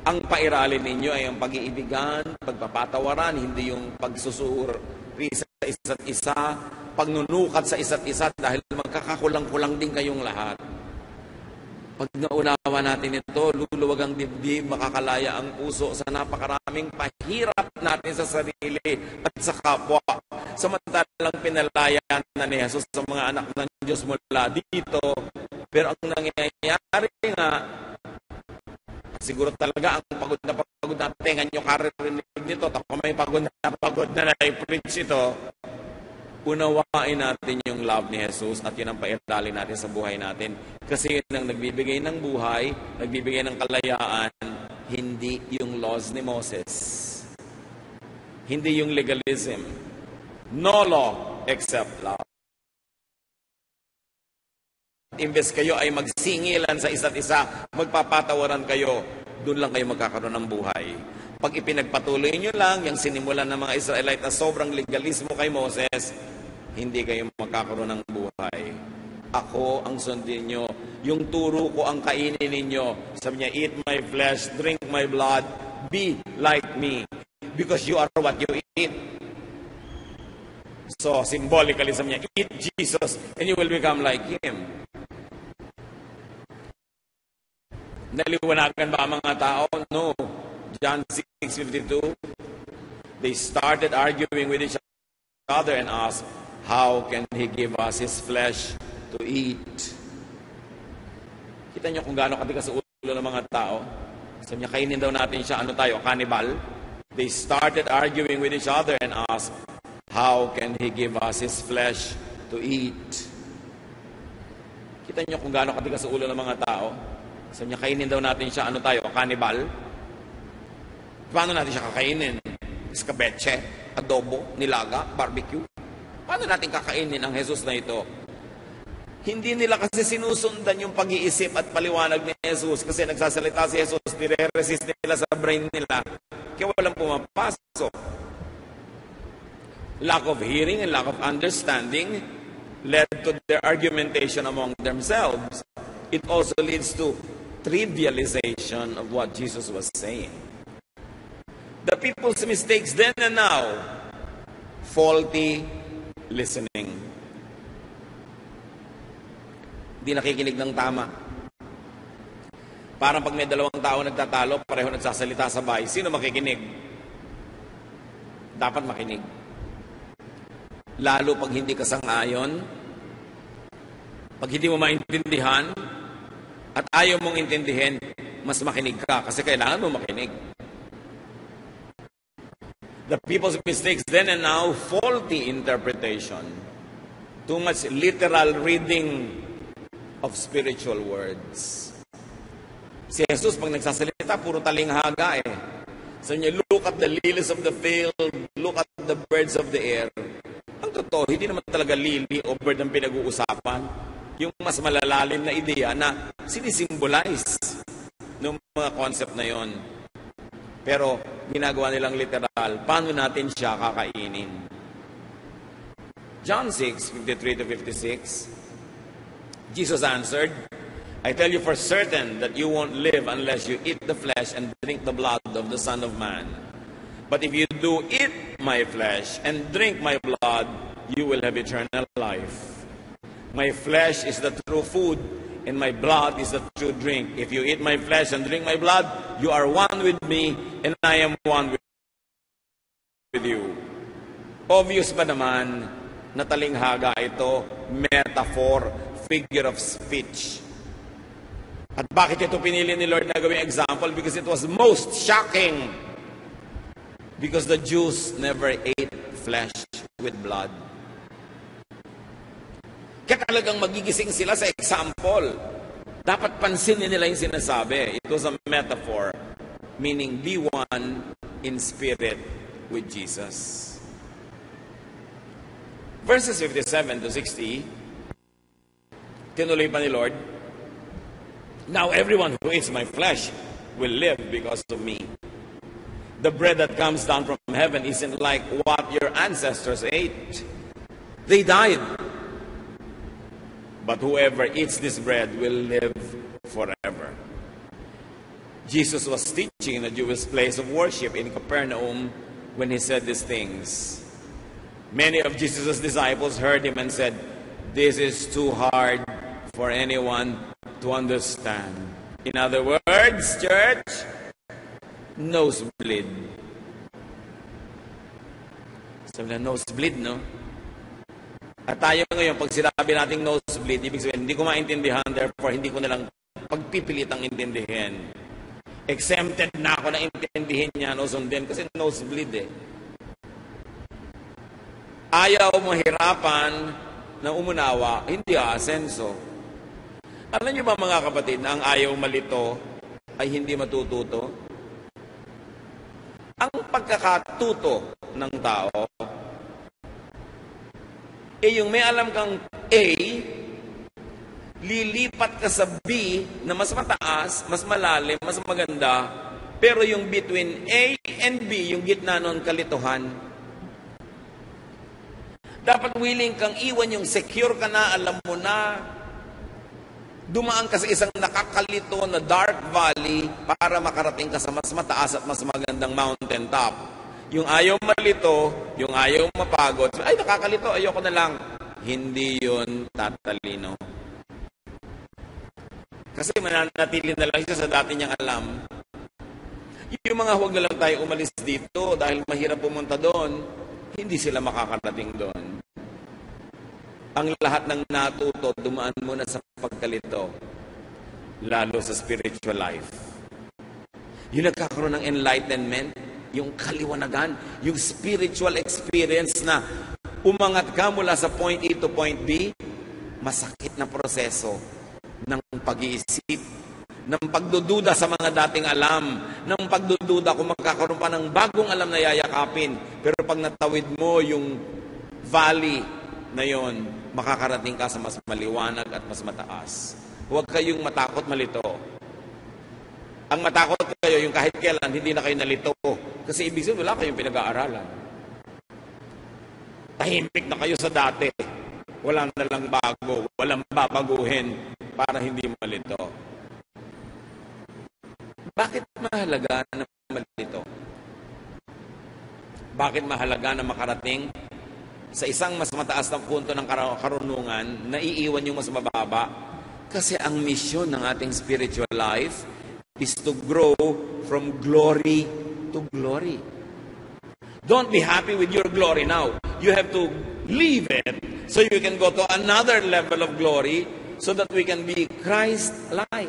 Ang pairalin ninyo ay ang pag-iibigan, pagpapatawaran, hindi yung pagsusuri sa isa't isa, pagnunukat sa isa't isa dahil magkakakulang-kulang din kayong lahat. Pag naunawa natin ito, luluwag ang dibdib, makakalaya ang puso sa napakaraming pahirap natin sa sarili at sa kapwa. Samantalang pinalaya na ni Jesus sa mga anak ng Diyos mula dito. Pero ang nangyayari nga, siguro talaga ang pagod na tengan nyo karirinig nito, tapos may pagod na na-preach ito, unawain natin yung love ni Jesus at yun ang pairalin natin sa buhay natin. Kasi yun ang nagbibigay ng buhay, nagbibigay ng kalayaan, hindi yung laws ni Moses. Hindi yung legalism. No law except love. Imbes kayo ay magsingilan sa isa't isa, magpapatawaran kayo, doon lang kayo magkakaroon ng buhay. Pag ipinagpatuloy nyo lang, yung sinimulan ng mga Israelite na sobrang legalismo kay Moses, hindi kayo magkakaroon ng buhay. Ako ang sundin nyo. Yung turo ko ang kainin ninyo. Sabi niya, eat my flesh, drink my blood, be like me. Because you are what you eat. So, symbolically, sabi niya, eat Jesus and you will become like Him. Naliwanagan ba ang mga tao? No. John 6:52, they started arguing with each other and asked, how can He give us His flesh to eat? Kita niyo kung gaano katigas sa ulo ng mga tao. Sabi niya, kainin daw natin siya. Ano tayo? Cannibal? They started arguing with each other and asked, how can He give us His flesh to eat? Kita niyo kung gaano katigas sa ulo ng mga tao. Sabi niya, kainin daw natin siya. Ano tayo? Cannibal? Paano natin siya kakainin? Escabeche, adobo, nilaga, barbecue? Paano natin kakainin ang Jesus na ito? Hindi nila kasi sinusundan yung pag-iisip at paliwanag ni Jesus kasi nagsasalita si Jesus, nire-resist nila sa brain nila. Kaya walang pumapasok. Lack of hearing and lack of understanding led to their argumentation among themselves. It also leads to trivialization of what Jesus was saying. The people's mistakes then and now, faulty listening. Hindi nakikinig ng tama. Parang pag may dalawang tao nagtatalo, pareho nagsasalita sa bahay, sino makikinig? Dapat makinig. Lalo pag hindi ka sang-ayon, pag hindi mo maintindihan, at ayaw mong intindihin, mas makinig ka kasi kailangan mo makinig. The people's mistakes then and now, faulty interpretation. Too much literal reading of spiritual words. Si Jesus, pag nagsasalita, puro talinghaga eh. So niya, look at the lilies of the field, look at the birds of the air. Ang totoo, hindi naman talaga lily o bird ang pinag-uusapan. Yung mas malalalim na ideya na sinisimbolize ng mga concept na yon. Pero ginagawa nilang literal. Paano natin siya kakainin? John 6:53-56, Jesus answered, I tell you for certain that you won't live unless you eat the flesh and drink the blood of the Son of Man. But if you do eat my flesh and drink my blood, you will have eternal life. My flesh is the true food, and my blood is the true drink. If you eat my flesh and drink my blood, you are one with me, and I am one with you. Obvious ba naman na talinghaga ito, metaphor, figure of speech? At bakit ito pinili ni Lord na gawing example? Because it was most shocking. Because the Jews never ate flesh with blood. Kaya talagang magigising sila sa example. Dapat pansinin nila yung sinasabi. It was a metaphor, meaning be one in spirit with Jesus. Verses 57 to 60, tinuloy pa ni Lord, now everyone who eats my flesh will live because of me. The bread that comes down from heaven isn't like what your ancestors ate. They died. But whoever eats this bread will live forever. Jesus was teaching in a Jewish place of worship in Capernaum when he said these things. Many of Jesus' disciples heard him and said, "This is too hard for anyone to understand." In other words, church, nosebleed. Sabi na, nosebleed, no? At tayo ngayon, pag sinabi nating nosebleed, ibig sabihin, hindi ko maintindihan, therefore, hindi ko nalang pagpipilitang intindihin. Exempted na ako na intindihin niya, no, sundin, kasi nosebleed eh. Ayaw mahirapan na umunawa, hindi aasenso. Alam niyo ba mga kapatid, na ang ayaw malito ay hindi matututo? Ang pagkakatuto ng tao, yung may alam kang A, lilipat ka sa B na mas mataas, mas malalim, mas maganda, pero yung between A and B, yung gitna nun, kalituhan. Dapat willing kang iwan yung secure ka na, alam mo na, dumaan ka sa isang nakakalito na dark valley para makarating ka sa mas mataas at mas magandang mountain top. Yung ayaw malito, yung ayaw mapagod, ay nakakalito, ayoko na lang. Hindi yun tatalino. Kasi mananatili na lang siya sa dati niyang alam. Yung mga huwag na lang tayo umalis dito dahil mahirap pumunta doon, hindi sila makakarating doon. Ang lahat ng natuto, dumaan muna sa pagkalito, lalo sa spiritual life. Yung nagkakaroon ng enlightenment, yung kaliwanagan, yung spiritual experience na umangat ka mula sa point A to point B, masakit na proseso ng pag-iisip, ng pagdududa sa mga dating alam, ng pagdududa kung magkakaroon pa ng bagong alam na yayakapin. Pero pag natawid mo yung valley na yon, makakarating ka sa mas maliwanag at mas mataas. Huwag kayong matakot malito. Ang matakot kayo, yung kahit kailan, hindi na kayo nalito. Kasi ibig sabihin, wala kayong pinag-aaralan. Tahimik na kayo sa dati. Wala na lang bago. Walang babaguhin para hindi malito. Bakit mahalaga na malito? Bakit mahalaga na makarating sa isang mas mataas na punto ng karunungan na iiwan yung mas mababa? Kasi ang misyon ng ating spiritual life is to grow from glory to glory. Don't be happy with your glory now. You have to leave it so you can go to another level of glory so that we can be Christ-like.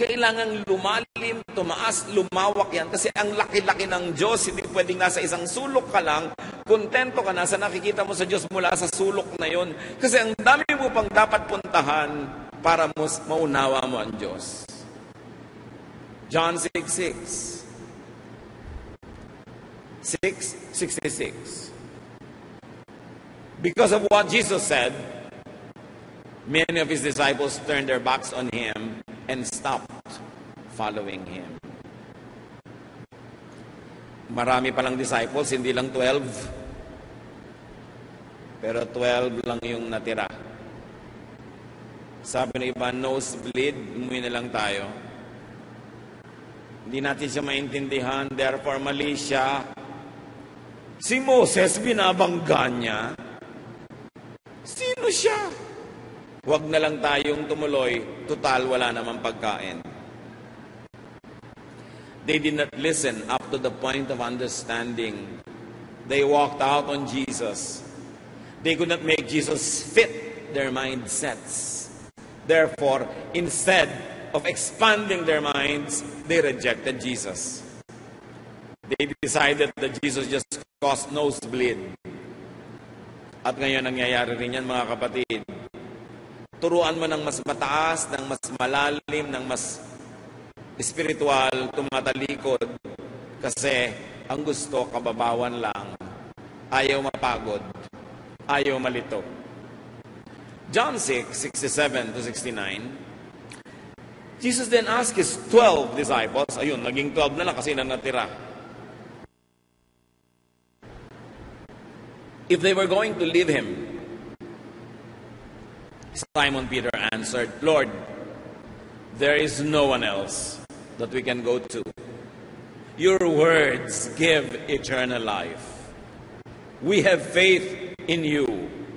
Kailangan lumalim, tumaas, lumawak yan. Kasi ang laki-laki ng Diyos, hindi pwedeng nasa isang sulok ka lang, kontento ka na sa nakikita mo sa Diyos mula sa sulok na yon. Kasi ang dami mo pang dapat puntahan para maunawa mo ang Diyos. John 6:66. Because of what Jesus said, many of his disciples turned their backs on him and stopped following him. Marami palang disciples, hindi lang 12. Pero 12 lang yung natira. Sabi ng iba, nosebleed, umuwi na lang tayo. Hindi natin siya maintindihan, therefore mali siya. Si Moses, binabangga niya. Sino siya? Huwag na lang tayong tumuloy, total wala namang pagkain. They did not listen up to the point of understanding. They walked out on Jesus. They could not make Jesus fit their mindsets. Therefore, instead of expanding their minds, they rejected Jesus. They decided that Jesus just caused nosebleed. At ngayon, nangyayari rin yan, mga kapatid. Turuan mo ng mas mataas, ng mas malalim, ng mas espiritual, tumatalikod. Kasi ang gusto, kababawan lang. Ayaw mapagod. Ayaw malito. John 6:67 to 69. Jesus then asked his 12 disciples. Ayun, naging 12 na lang kasi na natira. If they were going to leave him, Simon Peter answered, Lord, there is no one else that we can go to. Your words give eternal life. We have faith in you,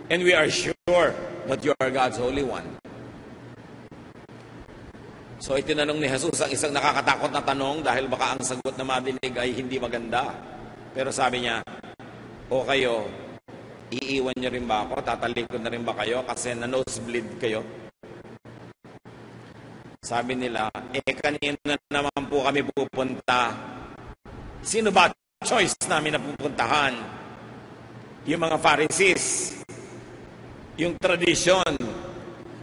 and we are sure that you are God's Holy One. So itinanong ni Jesus ang isang nakakatakot na tanong dahil baka ang sagot na madinig ay hindi maganda. Pero sabi niya, o kayo, iiwan niyo rin ba ako? Tatalikod na rin ba kayo kasi na-nosebleed kayo? Sabi nila, kanina na naman po kami pupunta. Sino ba choice namin na pupuntahan? Yung mga Pharisees, yung tradition,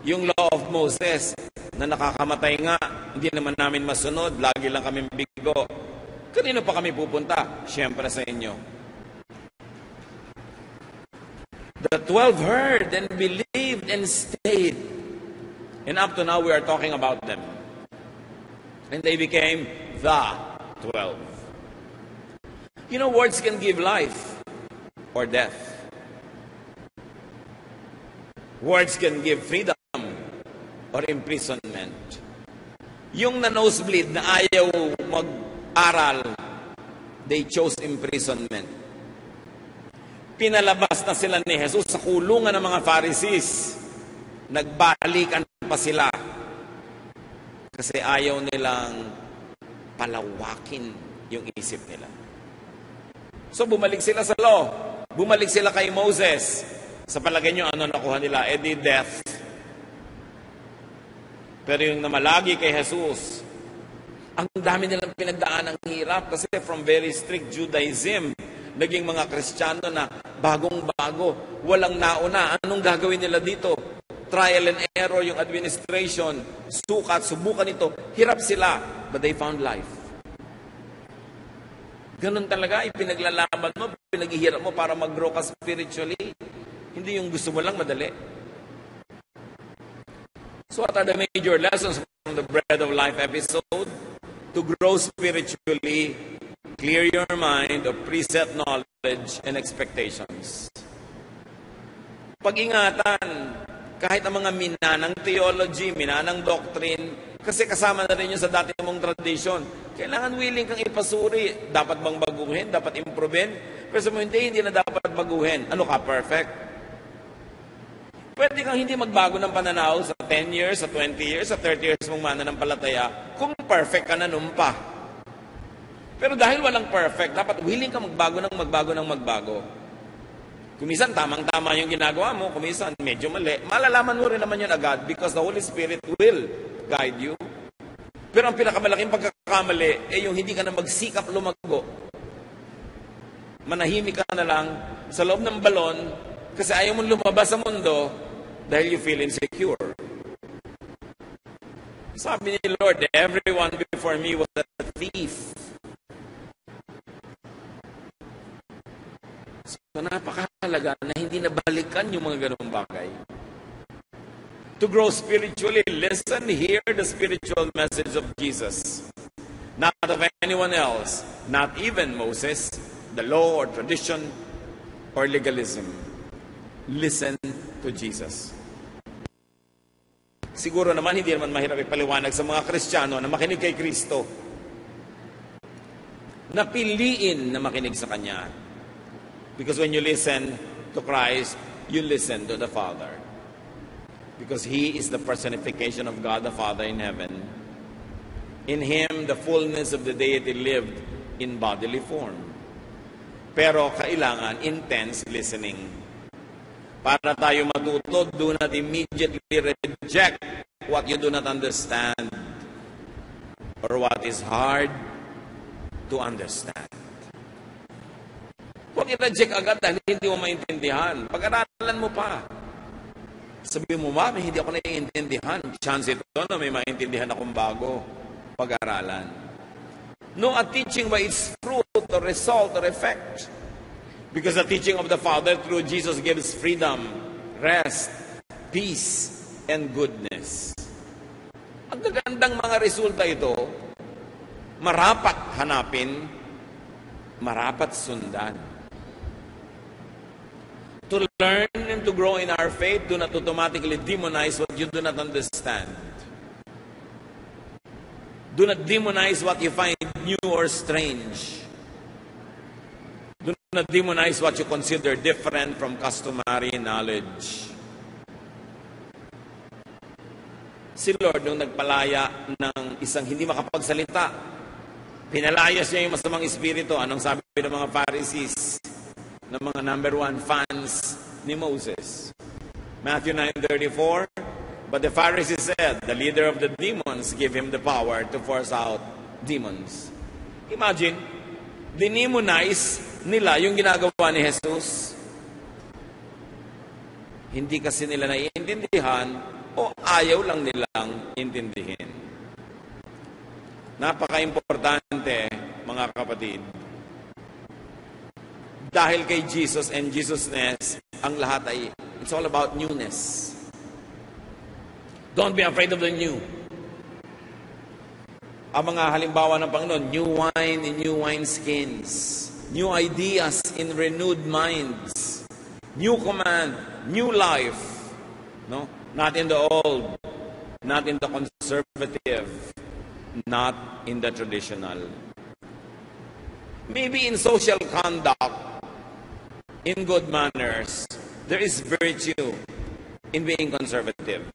yung law of Moses, na nakakamatay nga, hindi naman namin masunod, lagi lang kami bigo. Kanino pa kami pupunta? Siyempre sa inyo. The 12 heard and believed and stayed. And up to now, we are talking about them. And they became the 12. You know, words can give life or death. Words can give freedom or imprisonment. Yung na-nosebleed na ayaw mag-aral, they chose imprisonment. Pinalabas na sila ni Jesus sa kulungan ng mga Pharisees. Nagbalikan pa sila. Kasi ayaw nilang palawakin yung isip nila. So bumalik sila sa law. Bumalik sila kay Moses. Sa palagay nyo, ano nakuha nila? Di death. Pero yung namalagi kay Jesus, ang dami nilang pinagdaan ng hirap kasi from very strict Judaism, naging mga Kristiyano na bagong-bago, walang nauna. Anong gagawin nila dito? Trial and error, yung administration, sukat, subukan ito. Hirap sila, but they found life. Ganun talaga, ipinaglalaban mo, pinaghihirap mo para mag-grow ka spiritually. Hindi yung gusto mo lang madali. So what are the major lessons from the Bread of Life episode? To grow spiritually, clear your mind of preset knowledge and expectations. Pag-ingatan, kahit ang mga minanang theology, minanang doctrine, kasi kasama na rin yun sa dati mong tradition. Kailangan willing kang ipasuri. Dapat bang baguhin? Dapat improvein? Pero sa mo, hindi na dapat baguhin. Ano ka, perfect? Pwede kang hindi magbago ng pananaw sa 10 years, sa 20 years, sa 30 years mong mananampalataya kung perfect ka na numpa. Pero dahil walang perfect, dapat willing ka magbago ng magbago. Kumisan, tamang-tama yung ginagawa mo. Kumisan, medyo mali. Malalaman mo rin naman yun agad because the Holy Spirit will guide you. Pero ang pinakamalaking pagkakamali yung hindi ka na magsikap lumago. Manahimik ka na lang sa loob ng balon kasi ayaw mong lumabas sa mundo dahil you feel insecure. Sabi ni Lord, everyone before me was a thief. So napakahalaga na hindi nabalikan yung mga ganung bagay. To grow spiritually, listen, hear the spiritual message of Jesus. Not of anyone else, not even Moses, the law or tradition or legalism. Listen to Jesus. Siguro naman, hindi naman mahirap ipaliwanag sa mga Kristiyano na makinig kay Kristo. Napiliin na makinig sa Kanya. Because when you listen to Christ, you listen to the Father. Because He is the personification of God the Father in heaven. In Him, the fullness of the deity lived in bodily form. Pero kailangan intense listening. Para tayo matuto, do not immediately reject what you do not understand or what is hard to understand. Huwag i-reject agad dahil hindi mo maintindihan. Pag-aralan mo pa. Sabi mo, Mami, hindi ako naiintindihan. Chance ito na may maintindihan akong bago. Pag-aralan. Know a teaching by its fruit or result or effect. Because the teaching of the Father through Jesus gives freedom, rest, peace, and goodness. Ang gagandang mga resulta ito, marapat hanapin, marapat sundan. To learn and to grow in our faith, do not automatically demonize what you do not understand. Do not demonize what you find new or strange. Do not demonize what you consider different from customary knowledge. Si Lord, nung nagpalaya ng isang hindi makapagsalita, pinalayas niya yung masamang espiritu. Anong sabi ng mga Pharisees, ng mga number one fans ni Moses? Matthew 9:34, but the Pharisees said, the leader of the demons gave him the power to force out demons. Imagine, dinimonize nila yung ginagawa ni Jesus. Hindi kasi nila naiintindihan o ayaw lang nilang intindihin. Napaka-importante, mga kapatid. Dahil kay Jesus and Jesusness, ang lahat ay, it's all about newness. Don't be afraid of the new. Ang mga halimbawa ng Panginoon, new wine in new wineskins, new ideas in renewed minds, new command, new life. No? Not in the old, not in the conservative, not in the traditional. Maybe in social conduct, in good manners, there is virtue in being conservative.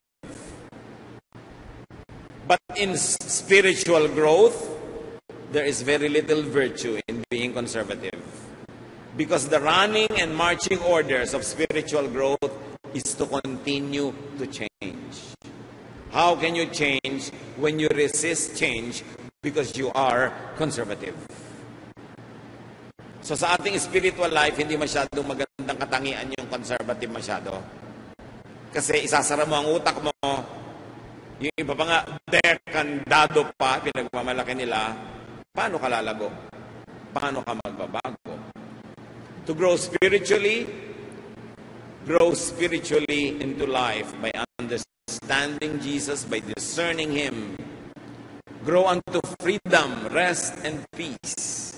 But in spiritual growth, there is very little virtue in being conservative. Because the running and marching orders of spiritual growth is to continue to change. How can you change when you resist change because you are conservative? So sa ating spiritual life, hindi masyadong magandang katangian yung conservative masyado. Kasi isasara mo ang utak mo, yung iba pa nga, dekandado pa, pinagmamalaki nila, paano ka lalago? Paano ka magbabago? To grow spiritually into life by understanding Jesus, by discerning Him. Grow unto freedom, rest, and peace,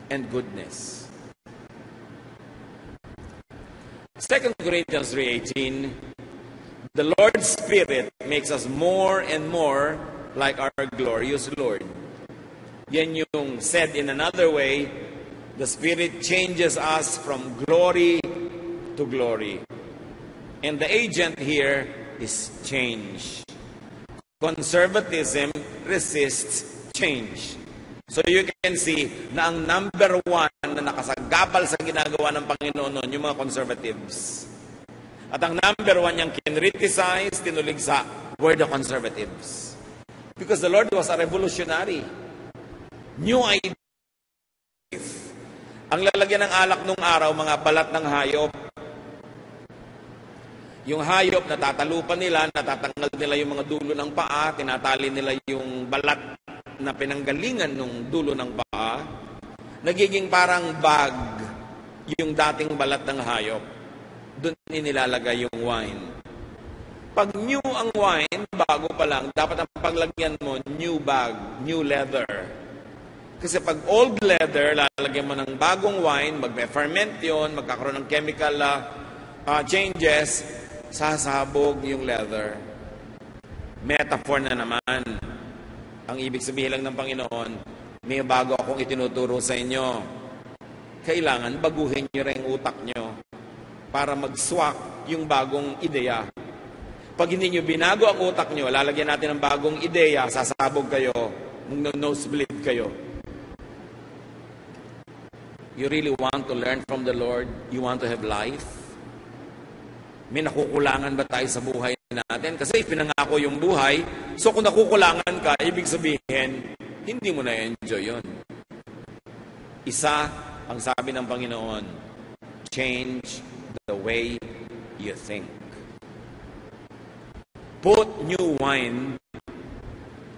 and goodness. 2 Corinthians 3:18, the Lord's Spirit makes us more and more like our glorious Lord. Yan yung said in another way, the Spirit changes us from glory to glory. And the agent here is change. Conservatism resists change. So you can see na ang number one na nakasagabal sa ginagawa ng Panginoon noon, yung mga conservatives. At ang number one niyang kinriticize, tinuligsa, were the conservatives. Because the Lord was a revolutionary. New idea. Ang lalagyan ng alak nung araw, mga balat ng hayop. Yung hayop, natatalupan nila, natatanggal nila yung mga dulo ng paa, tinatali nila yung balat na pinanggalingan ng dulo ng paa. Nagiging parang bag yung dating balat ng hayop. Doon nilalagay yung wine. Pag new ang wine, bago pa lang, dapat ang paglagyan mo, new bag, new leather. Kasi pag old leather, lalagyan mo ng bagong wine, magme-ferment yun, magkakaroon ng chemical changes, sasabog yung leather. Metaphor na naman. Ang ibig sabihin lang ng Panginoon, may bago akong itinuturo sa inyo. Kailangan baguhin nyo rin ang utak nyo para mag-swak yung bagong ideya. Pag hindi nyo binago ang utak nyo, lalagyan natin ng bagong ideya, sasabog kayo, nosebleed kayo. You really want to learn from the Lord? You want to have life? May nakukulangan ba tayo sa buhay natin? Kasi pinangako yung buhay. So kung nakukulangan ka, ibig sabihin, hindi mo na-enjoy yun. Isa ang sabi ng Panginoon, change the way you think. Put new wine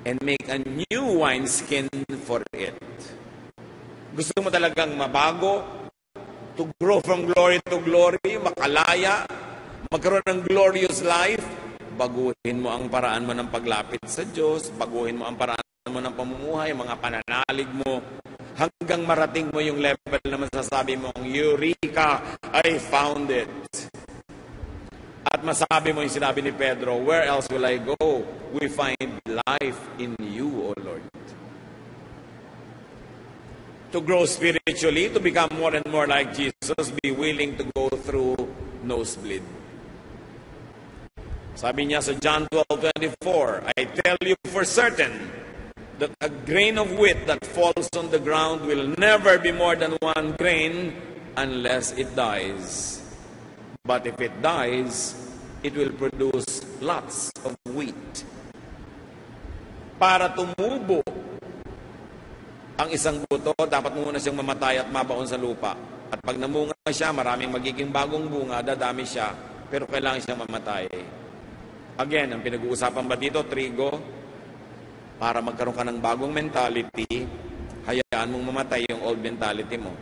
and make a new wineskin for it. Gusto mo talagang mabago, to grow from glory to glory, makalaya, magkaroon ng glorious life, baguhin mo ang paraan mo ng paglapit sa Diyos, baguhin mo ang paraan mo ng pamumuhay, mga pananalig mo, hanggang marating mo yung level na masasabi mong, Eureka, I found it. At masabi mo yung sinabi ni Pedro, where else will I go? We find life in you, O Lord. To grow spiritually, to become more and more like Jesus, be willing to go through nosebleed. Sabi niya sa John 12:24, I tell you for certain that a grain of wheat that falls on the ground will never be more than 1 grain unless it dies. But if it dies, it will produce lots of wheat. Para tumubo ang isang buto, dapat muna siyang mamatay at mabaon sa lupa. At pag namunga siya, maraming magiging bagong bunga, dadami siya, pero kailangan siyang mamatay. Again, ang pinag-uusapan ba dito, trigo, para magkaroon ka ng bagong mentality, hayaan mong mamatay yung old mentality mo.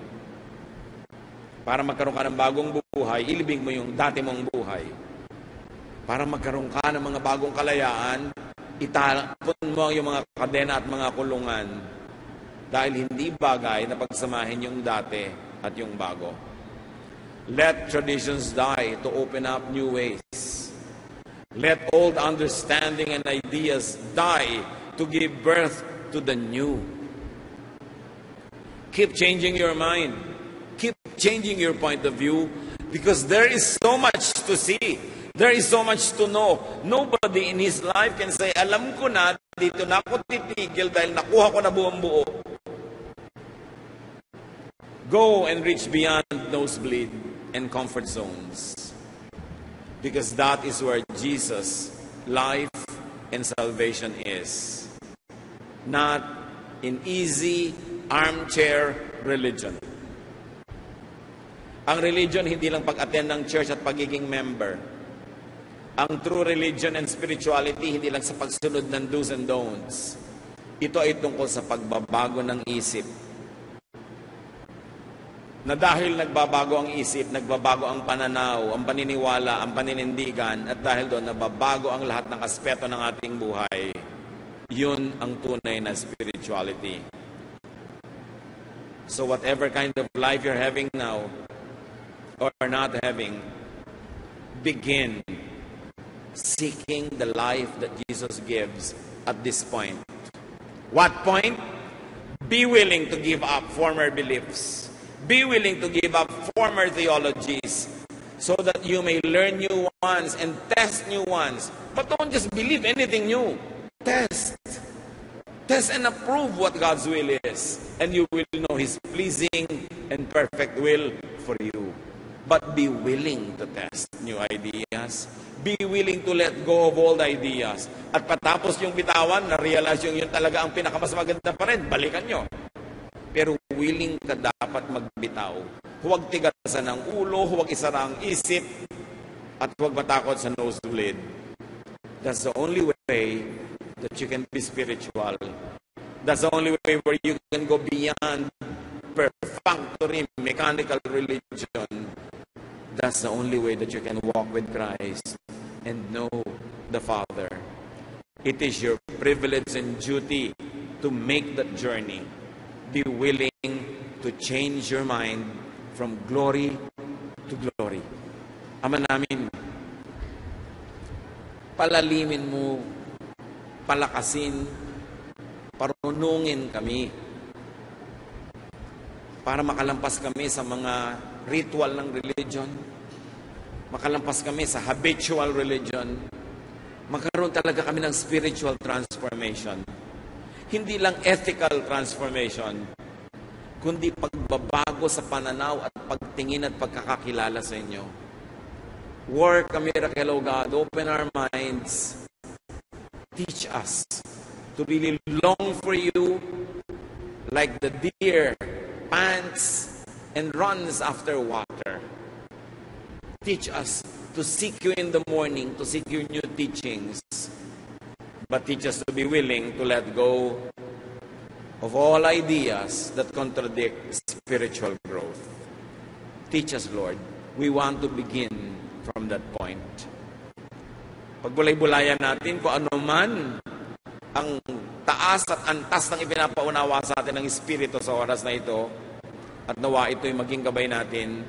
Para magkaroon ka ng bagong buhay, ilibing mo yung dati mong buhay. Para magkaroon ka ng mga bagong kalayaan, itapon mo yung mga kadena at mga kulungan. Dahil hindi bagay na pagsamahin yung dati at yung bago. Let traditions die to open up new ways. Let old understanding and ideas die to give birth to the new. Keep changing your mind. Keep changing your point of view because there is so much to see. There is so much to know. Nobody in his life can say, alam ko na, dito na ako titigil dahil nakuha ko na buong buo. Go and reach beyond nosebleed and comfort zones. Because that is where Jesus' life and salvation is. Not in easy armchair religion. Ang religion, hindi lang pag-attend ng church at pagiging member. Ang true religion and spirituality, hindi lang sa pagsunod ng do's and don'ts. Ito ay tungkol sa pagbabago ng isip. Na dahil nagbabago ang isip, nagbabago ang pananaw, ang paniniwala, ang paninindigan, at dahil doon nababago ang lahat ng aspeto ng ating buhay, yun ang tunay na spirituality. So whatever kind of life you're having now, or not having, begin seeking the life that Jesus gives at this point. What point? Be willing to give up former beliefs. Be willing to give up former theologies so that you may learn new ones and test new ones. But don't just believe anything new. Test. Test and approve what God's will is. And you will know His pleasing and perfect will for you. But be willing to test new ideas. Be willing to let go of old ideas. At patapos yung bitawan, na-realize yung yun talaga ang pinakamas maganda pa rin, balikan nyo. Pero willing ka dapat magbitaw. Huwag tigasan ang ulo, huwag isara ang isip, at huwag matakot sa nosebleed. That's the only way that you can be spiritual. That's the only way where you can go beyond perfunctory, mechanical religion. That's the only way that you can walk with Christ and know the Father. It is your privilege and duty to make that journey. Be willing to change your mind from glory to glory. Ama namin, palalimin mo, palakasin, parunungin kami para makalampas kami sa mga ritual ng religion, makalampas kami sa habitual religion, magkaroon talaga kami ng spiritual transformation. Hindi lang ethical transformation, kundi pagbabago sa pananaw at pagtingin at pagkakakilala sa inyo. Work a miracle, O God. Open our minds. Teach us to really long for you like the deer pants and runs after water. Teach us to seek you in the morning, to seek your new teachings. But teach us to be willing to let go of all ideas that contradict spiritual growth. Teach us, Lord. We want to begin from that point. Pagbulay-bulayan natin kung ano man ang taas at antas ng ipinapaunawa sa atin ng Espiritu sa oras na ito, at nawa ito'y maging gabay natin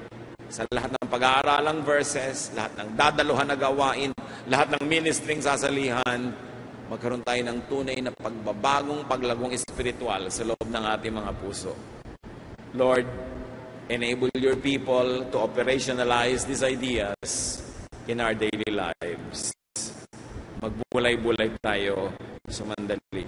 sa lahat ng pag-aaralang verses, lahat ng dadaluhan na gawain, lahat ng ministering sasalihan, magkaroon tayo ng tunay na pagbabagong, paglagong espiritual sa loob ng ating mga puso. Lord, enable your people to operationalize these ideas in our daily lives. Magbulay-bulay tayo sa mandali.